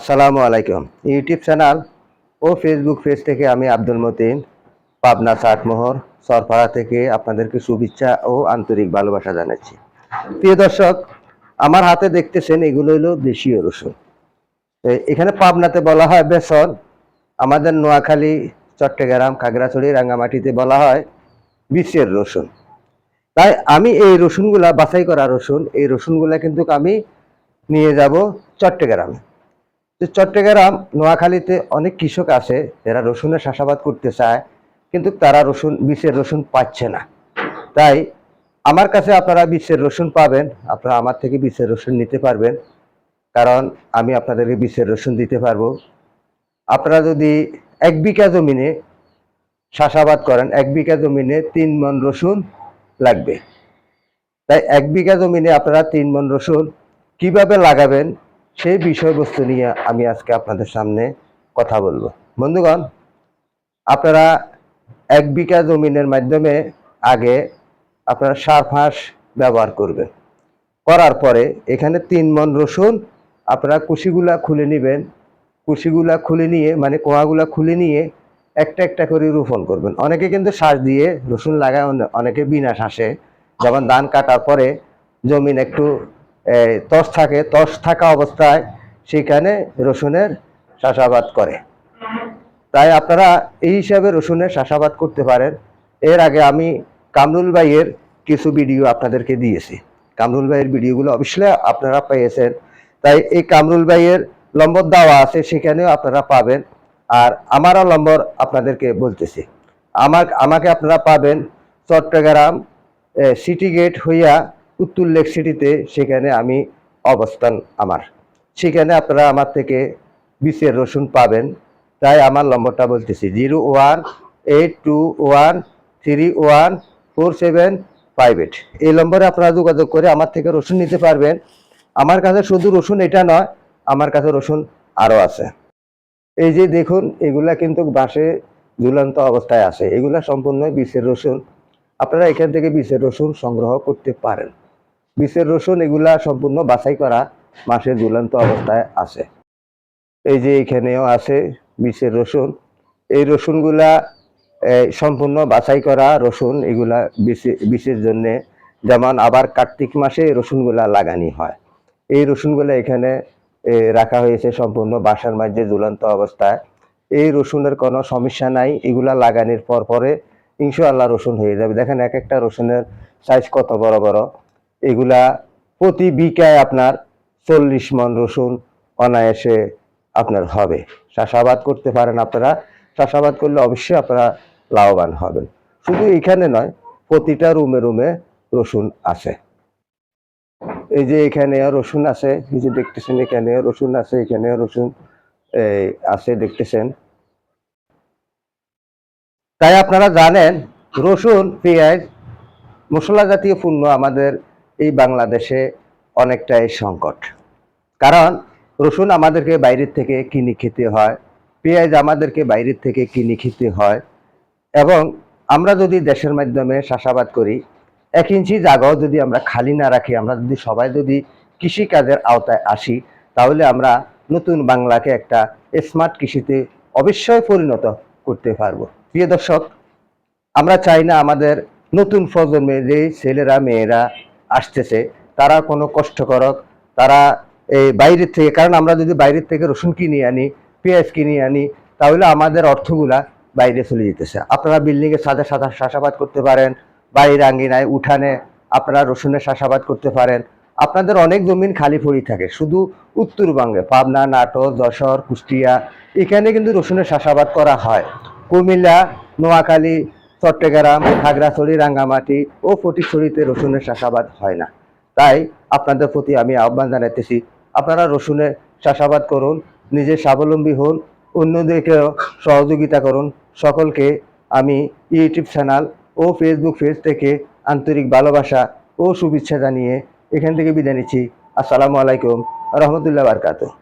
আসসালামু আলাইকুম। YouTube channel ও Facebook page থেকে আমি আব্দুল মতিন, পাবনা চাটমোহর সরপাড়া থেকে আপনাদেরকে শুভেচ্ছা ও আন্তরিক ভালোবাসা জানাচ্ছি। প্রিয় দর্শক, আমার হাতে দেখতেছেন এগুলো হলো দেশীয় রসুন। এখানে পাবনাতে বলা হয় বেসন, আমাদের নোয়াখালী, চট্টগ্রাম, খাগড়াছড়ি, রাঙ্গামাটিতে বলা হয় বিচের রসুন। তাই আমি এই রসুনগুলা বাছাই করা রসুন, এই রসুনগুলা কিন্তু আমি নিয়ে যাব চট্টগ্রামে। চট্টগ্রাম নোয়াখালীতে অনেক কৃষক আছে যারা রসুনের চাষাবাদ করতে চায়, কিন্তু তারা বীজের রসুন পাচ্ছে না। তাই আমার কাছে আপনারা বীজের রসুন পাবেন, আপনারা আমার থেকে বীজের রসুন নিতে পারবেন, কারণ আমি আপনাদেরকে বীজের রসুন দিতে পারবো। আপনারা যদি 1 বিঘা জমিনে চাষাবাদ করেন, 1 বিঘা জমিনে 3 মণ রসুন লাগবে। তাই 1 বিঘা জমিনে আপনারা 3 মণ রসুন কিভাবে লাগাবেন সেই বিষয়বস্তু নিয়ে আমি আজকে আপনাদের সামনে কথা বলবো। বন্ধুগণ, আপনারা 1 বিঘা জমিনের মাধ্যমে আগে আপনারা সার ফাঁস ব্যবহার করবেন। করার পরে এখানে 3 মণ রসুন আপনারা কুশিগুলা খুলে নেবেন। কুশিগুলা খুলে নিয়ে মানে কোয়াগুলা খুলে নিয়ে একটা একটা করে রোপণ করবেন। অনেকে কিন্তু শ্বাস দিয়ে রসুন লাগায়, অনেকে বিনা শ্বাসে। যেমন ধান কাটার পরে জমিন একটু তস থাকা অবস্থায় সেখানে রসুনের চাষাবাদ করে। তাই আপনারা এই হিসাবে রসুনের চাষাবাদ করতে পারেন। এর আগে আমি কামরুল ভাইয়ের কিছু ভিডিও আপনাদেরকে দিয়েছি। কামরুল ভাইয়ের ভিডিওগুলো অবশ্যই আপনারা পেয়েছেন। তাই এই কামরুল ভাইয়ের নম্বর দেওয়া আছে, সেখানেও আপনারা পাবেন। আর আমারও নম্বর আপনাদেরকে বলতেছি। আমাকে আপনারা পাবেন চট্টগ্রাম সিটি গেট হইয়া উত্তর লেক সিটিতে, সেখানে আমি অবস্থান আমার। সেখানে আপনারা আমার থেকে বীজের রসুন পাবেন। তাই আমার নম্বরটা বলতেছি 0182131478। এই নম্বরে আপনারা যোগাযোগ করে আমার থেকে রসুন নিতে পারবেন। আমার কাছে শুধু রসুন এটা নয়, আমার কাছে রসুন আরও আছে। এই যে দেখুন, এগুলা কিন্তু বাঁশে ঝুলন্ত অবস্থায় আছে। এগুলা সম্পূর্ণ বীজের রসুন। আপনারা এখান থেকে বীজের রসুন সংগ্রহ করতে পারেন। বীজের রসুন এগুলা সম্পূর্ণ বাছাই করা বাঁশে ঝুলন্ত অবস্থায় আছে। এই যে এখানেও আছে বীজের রসুন। এই রসুনগুলা সম্পূর্ণ বাছাই করা রসুন। এগুলা বীজের জন্য, যেমন আবার কার্তিক মাসে রসুনগুলা লাগানি হয়। এই রসুনগুলা এখানে রাখা হয়েছে সম্পূর্ণ বাসার মাঝে ঝুলন্ত অবস্থায়। এই রসুনের কোনো সমস্যা নাই। এগুলা লাগানির পরে ইনশাআল্লাহ রসুন হয়ে যাবে। দেখেন এক একটা রসুনের সাইজ কত বড় বড়। এগুলা প্রতি বিঘায় আপনার 40 মণ রসুন অনায়াসে আপনার হবে। চাষাবাদ করতে পারেন আপনারা। চাষাবাদ করলে অবশ্যই আপনারা লাভবান হবেন। শুধু এখানে নয়, প্রতিটা রুমে রুমে রসুন আছে। এই যে এখানেও রসুন আছে, এই যে দেখতেছেন এখানেও রসুন আছে, এখানেও রসুন আছে দেখতেছেন। তাই আপনারা জানেন রসুন, পেঁয়াজ, মশলা জাতীয় পণ্য আমাদের এই বাংলাদেশে অনেকটাই সংকট। কারণ রসুন আমাদেরকে বাইরের থেকে কিনে খেতে হয়, পেঁয়াজ আমাদেরকে বাইরের থেকে কিনে খেতে হয়। এবং আমরা যদি দেশের মাধ্যমে চাষাবাদ করি, 1 ইঞ্চি জায়গাও যদি আমরা খালি না রাখি, আমরা যদি সবাই যদি কৃষিকাজের আওতায় আসি, তাহলে আমরা নতুন বাংলাকে একটা স্মার্ট কৃষিতে অবশ্যই পরিণত করতে পারবো। প্রিয় দর্শক, আমরা চাই না আমাদের নতুন প্রজন্মে যে ছেলেরা মেয়েরা আসতেছে তারা কোনো কষ্ট করক। তারা এই বাইরের থেকে, কারণ আমরা যদি বাইরের থেকে রসুন কিনে আনি, পেঁয়াজ কিনে আনি, তাহলে আমাদের অর্থগুলা বাইরে চলে যেতেছে। আপনারা বিল্ডিংয়ের ছাদে চাষাবাদ করতে পারেন, বাড়ির আঙ্গিনায় উঠানে আপনারা রসুনের চাষাবাদ করতে পারেন। আপনাদের অনেক জমিন খালি পড়ে থাকে, শুধু উত্তরবঙ্গে পাবনা, নাটোর, যশোর, কুষ্টিয়া, এখানে কিন্তু রসুনের চাষাবাদ করা হয়। কুমিল্লা, নোয়াখালী, চট্টগ্রাম, খাগড়াছড়ি, রাঙ্গামাটি ও ফটিকছড়িতে রসুনের চাষাবাদ হয় না। তাই আপনাদের প্রতি আমি আহ্বান জানাইতেছি, আপনারা রসুনের চাষাবাদ করুন, নিজে স্বাবলম্বী হন, অন্যদেরকেও সহযোগিতা করুন। সকলকে আমি ইউটিউব চ্যানেল ও ফেসবুক পেজ থেকে আন্তরিক ভালোবাসা ও শুভেচ্ছা জানিয়ে এখান থেকে বিদায় নিচ্ছি। আসসালামু আলাইকুম রহমতুল্লাহ বারকাতুহু।